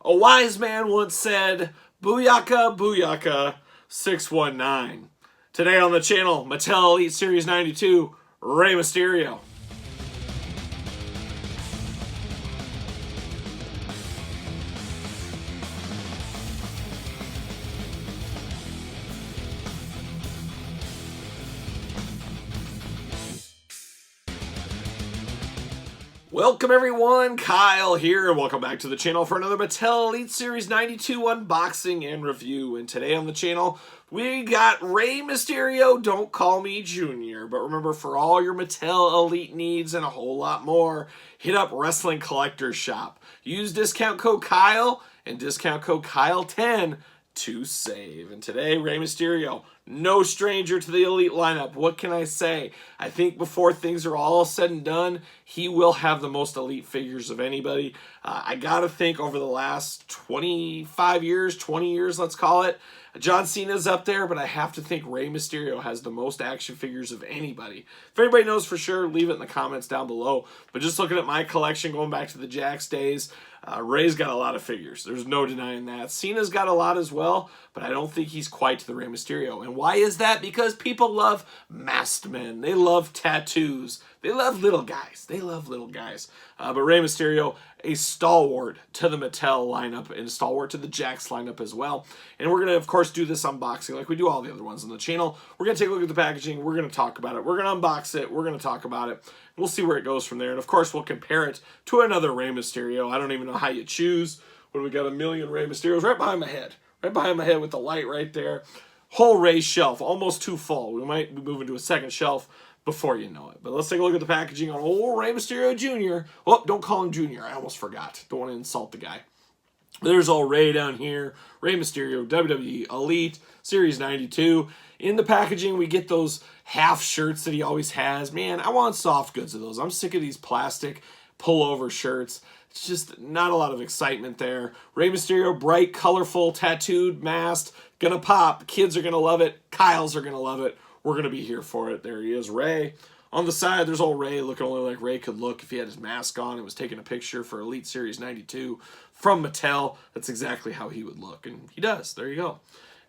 A wise man once said, "Booyaka, booyaka, 619." Today on the channel, Mattel Elite Series 92, Rey Mysterio. Welcome everyone, Kyle here, and welcome back to the channel for another Mattel Elite Series 92 unboxing and review. And today on the channel, we got Rey Mysterio, Don't Call Me Junior. But remember, for all your Mattel Elite needs and a whole lot more, hit up Wrestling Collectors Shop. Use discount code Kyle and discount code Kyle10 to save. And today, Rey Mysterio, no stranger to the Elite lineup. What can I say? I think before things are all said and done, he will have the most Elite figures of anybody. I gotta think over the last 25 years, 20 years, let's call it, John Cena's up there, but I have to think Rey Mysterio has the most action figures of anybody. If anybody knows for sure, leave it in the comments down below. But just looking at my collection, going back to the Jakks days, Rey's got a lot of figures. There's no denying that. Cena's got a lot as well, but I don't think he's quite to the Rey Mysterio. And why is that? Because people love masked men. They love tattoos. They love little guys. They love little guys. But Rey Mysterio, a stalwart to the Mattel lineup and a stalwart to the Jakks lineup as well. And we're going to, of course, do this unboxing like we do all the other ones on the channel. We're going to take a look at the packaging. We're going to talk about it. We're going to unbox it. We're going to talk about it. We'll see where it goes from there. And, of course, we'll compare it to another Rey Mysterio. I don't even know how you choose. What do we got? A million Rey Mysterios right behind my head. Right behind my head with the light right there. Whole Rey shelf, almost too full. We might be moving to a second shelf before you know it. But let's take a look at the packaging on old Rey Mysterio Jr. Oh, don't call him Jr. I almost forgot. Don't want to insult the guy. There's old Rey down here. Rey Mysterio, WWE Elite, Series 92. In the packaging, we get those half shirts that he always has. Man, I want soft goods of those. I'm sick of these plastic pullover shirts. It's just not a lot of excitement there. Rey Mysterio, bright, colorful, tattooed, masked. Gonna pop. Kids are gonna love it. Kyles are gonna love it. We're going to be here for it. There he is, Rey. On the side, there's old Rey looking only like Rey could look if he had his mask on and was taking a picture for Elite Series 92 from Mattel. That's exactly how he would look, and he does. There you go.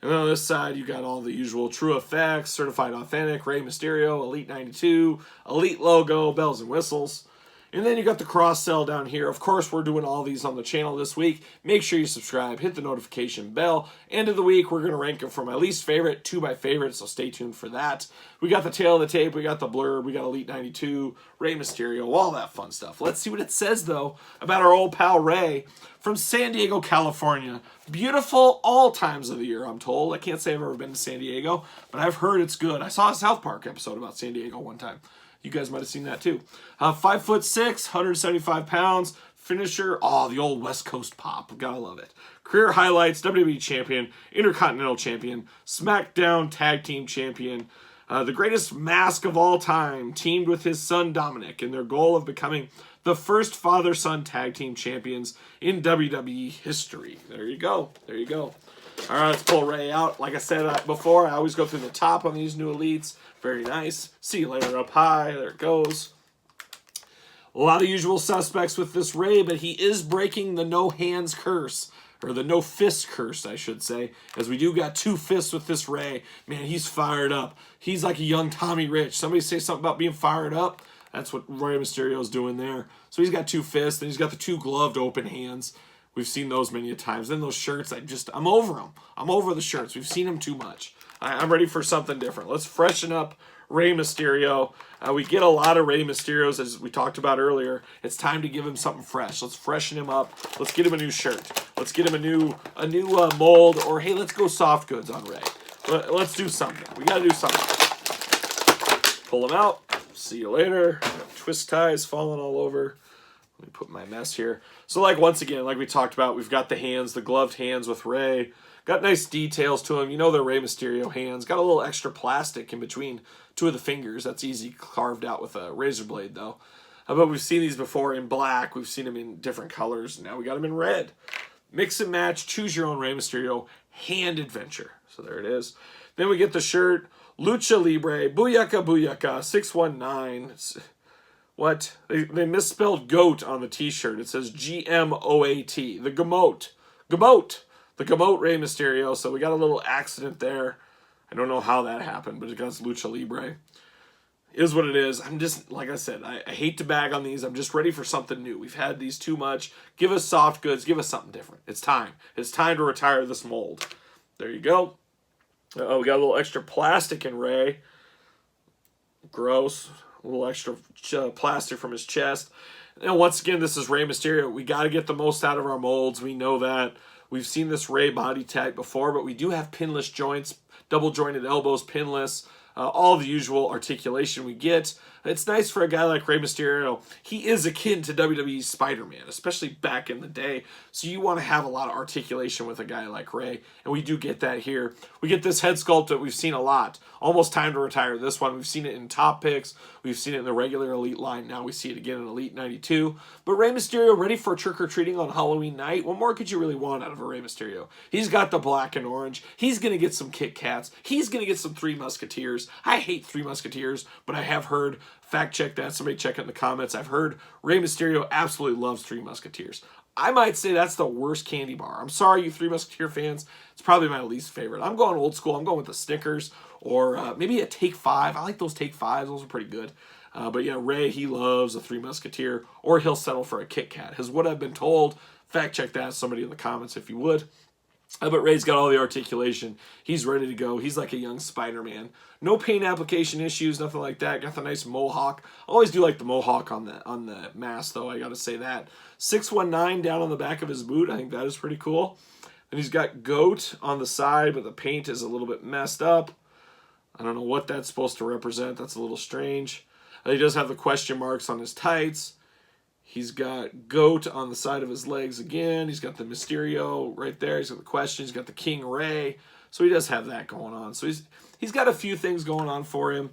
And then on this side, you got all the usual True Effects, Certified Authentic, Rey Mysterio, Elite 92, Elite logo, bells and whistles. And then you got the cross-sell down here. Of course, we're doing all these on the channel this week. Make sure you subscribe, hit the notification bell. End of the week, we're going to rank them from my least favorite to my favorite, so stay tuned for that. We got the tail of the tape, we got the blurb, we got Elite 92, Rey Mysterio, all that fun stuff. Let's see what it says, though, about our old pal Rey from San Diego, California. Beautiful all times of the year, I'm told. I can't say I've ever been to San Diego, but I've heard it's good. I saw a South Park episode about San Diego one time. You guys might have seen that too. 5'6", 175 pounds. Finisher. Oh, the old West Coast pop. Gotta love it. Career highlights. WWE Champion. Intercontinental Champion. SmackDown Tag Team Champion. The greatest mask of all time. Teamed with his son Dominic in their goal of becoming the first father-son tag team champions in WWE history. There you go. There you go. All right, let's pull Rey out. Like I said before, I always go through the top on these new Elites. Very nice. See you later up high. There it goes. A lot of usual suspects with this Rey, but he is breaking the no hands curse. Or the no fist curse, I should say. As we do got two fists with this Rey. Man, he's fired up. He's like a young Tommy Rich. Somebody say something about being fired up. That's what Rey Mysterio's doing there. So he's got two fists, and he's got the two gloved open hands. We've seen those many a times. Then those shirts, I'm over them. I'm over the shirts. We've seen them too much. I'm ready for something different. Let's freshen up Rey Mysterio. We get a lot of Rey Mysterios, as we talked about earlier. It's time to give him something fresh. Let's freshen him up. Let's get him a new shirt. Let's get him a new mold. Or, hey, let's go soft goods on Rey. Let's do something. We got to do something. Pull him out. See you later. Twist ties falling all over. Let me put my mess here. So, once again, like we talked about, we've got the hands, the gloved hands with Rey. Got nice details to them. You know they're Rey Mysterio hands. Got a little extra plastic in between two of the fingers. That's easy carved out with a razor blade, though. But we've seen these before in black. We've seen them in different colors. Now we got them in red. Mix and match. Choose your own Rey Mysterio hand adventure. So there it is. Then we get the shirt. Lucha Libre. Booyaka Booyaka. 619. What? They misspelled goat on the t-shirt. It says GMOAT. The Gamote. Gamote. The Gamote Rey Mysterio. So we got a little accident there. I don't know how that happened, but it got Lucha Libre. Is what it is. I'm just, like I said, I hate to bag on these. I'm just ready for something new. We've had these too much. Give us soft goods. Give us something different. It's time. It's time to retire this mold. There you go. Oh, we got a little extra plastic in Rey. Gross. A little extra plastic from his chest. And once again, this is Rey Mysterio. We got to get the most out of our molds. We know that. We've seen this Rey body type before, but we do have pinless joints, double jointed elbows, pinless. All the usual articulation we get. It's nice for a guy like Rey Mysterio. He is akin to WWE's Spider-Man, especially back in the day. So you want to have a lot of articulation with a guy like Rey, and we do get that here. We get this head sculpt that we've seen a lot. Almost time to retire this one. We've seen it in top picks. We've seen it in the regular Elite line. Now we see it again in Elite 92. But Rey Mysterio ready for trick-or-treating on Halloween night. What more could you really want out of a Rey Mysterio? He's got the black and orange. He's going to get some Kit Kats. He's going to get some Three Musketeers. I hate Three Musketeers, but I have heard, fact check that, somebody check it in the comments, I've heard Rey Mysterio absolutely loves Three Musketeers. I might say that's the worst candy bar. I'm sorry, you Three Musketeer fans. It's probably my least favorite. I'm going old school. I'm going with the Snickers or maybe a Take 5. I like those Take 5s. Those are pretty good. But yeah, Rey, he loves a Three Musketeer, or he'll settle for a Kit Kat, is what I've been told. Fact check that, somebody in the comments if you would. But Rey's got all the articulation. He's ready to go. He's like a young Spider-Man. No paint application issues, nothing like that. Got the nice mohawk. I always do like the mohawk on the mask, though. I got to say that. 619 down on the back of his boot. I think that is pretty cool. And he's got goat on the side, but the paint is a little bit messed up. I don't know what that's supposed to represent. That's a little strange. He does have the question marks on his tights. He's got goat on the side of his legs again. He's got the Mysterio right there. He's got the question. He's got the King Rey. So he does have that going on. So he's got a few things going on for him.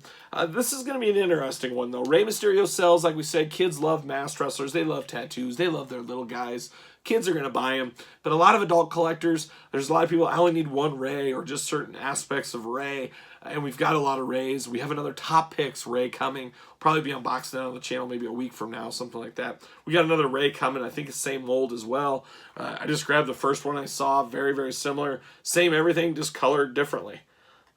This is going to be an interesting one, though. Rey Mysterio sells, like we said, kids love masked wrestlers. They love tattoos. They love their little guys. Kids are going to buy him. But a lot of adult collectors, there's a lot of people, I only need one Rey or just certain aspects of Rey. And we've got a lot of Reys. We have another top picks Rey coming. We'll probably be unboxing that on the channel maybe a week from now, something like that. We got another Rey coming. I think it's same mold as well. I just grabbed the first one I saw. Very, very similar. Same everything, just colored differently.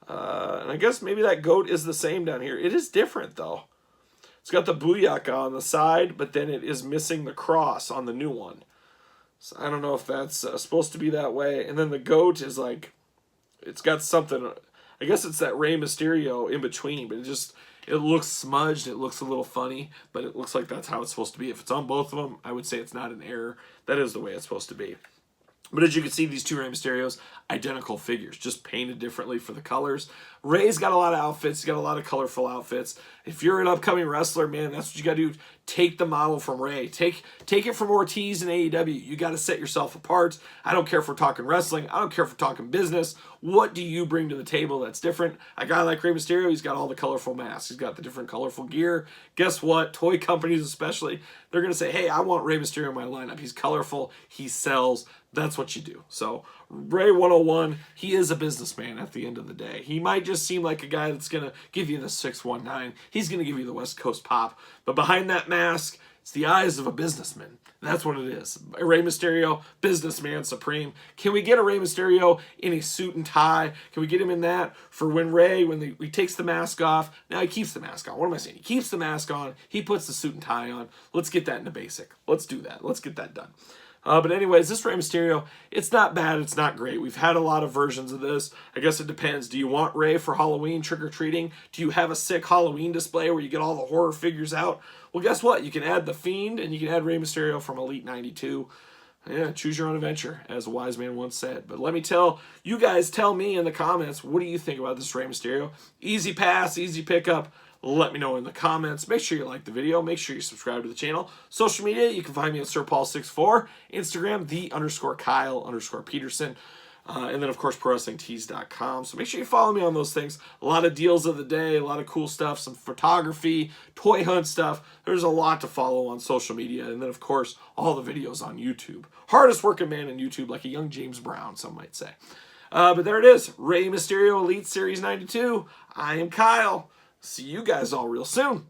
And I guess maybe that goat is the same down here. It is different, though. It's got the booyaka on the side, but then it is missing the cross on the new one. So I don't know if that's supposed to be that way. And then the goat is like, it's got something, I guess it's that Rey Mysterio in between, but it looks smudged. It looks a little funny, but it looks like that's how it's supposed to be. If it's on both of them, I would say it's not an error. That is the way it's supposed to be. But as you can see, these two Rey Mysterios, identical figures, just painted differently for the colors. Rey's got a lot of outfits. He's got a lot of colorful outfits. If you're an upcoming wrestler, man, that's what you got to do. Take the model from Rey. Take it from Ortiz and AEW. You got to set yourself apart. I don't care if we're talking wrestling. I don't care if we're talking business. What do you bring to the table that's different? A guy like Rey Mysterio, he's got all the colorful masks. He's got the different colorful gear. Guess what? Toy companies especially, they're going to say, hey, I want Rey Mysterio in my lineup. He's colorful. He sells. That's what you do. So Rey 101, he is a businessman at the end of the day. He might just seem like a guy that's going to give you the 619. He's going to give you the West Coast pop. But behind that mask, it's the eyes of a businessman. That's what it is. Rey Mysterio, businessman supreme. Can we get a Rey Mysterio in a suit and tie? Can we get him in that for when Rey, he takes the mask off? Now he keeps the mask on. What am I saying? He keeps the mask on. He puts the suit and tie on. Let's get that into basic. Let's do that. Let's get that done. But anyways, this Rey Mysterio, it's not bad, it's not great. We've had a lot of versions of this. I guess it depends. Do you want Rey for Halloween trick-or-treating? Do you have a sick Halloween display where you get all the horror figures out? Well, guess what? You can add The Fiend, and you can add Rey Mysterio from Elite 92. Yeah, choose your own adventure, as a wise man once said. But let me tell me in the comments, what do you think about this Rey Mysterio? Easy pass, easy pickup. Let me know in the comments. Make sure you like the video. Make sure you subscribe to the channel. Social media, you can find me at SirPaul64. Instagram, _Kyle_Peterson. And then, of course, ProWrestlingTees.com. So make sure you follow me on those things. A lot of deals of the day, a lot of cool stuff, some photography, toy hunt stuff. There's a lot to follow on social media. And then, of course, all the videos on YouTube. Hardest working man in YouTube, like a young James Brown, some might say. But there it is. Rey Mysterio Elite Series 92. I am Kyle. See you guys all real soon.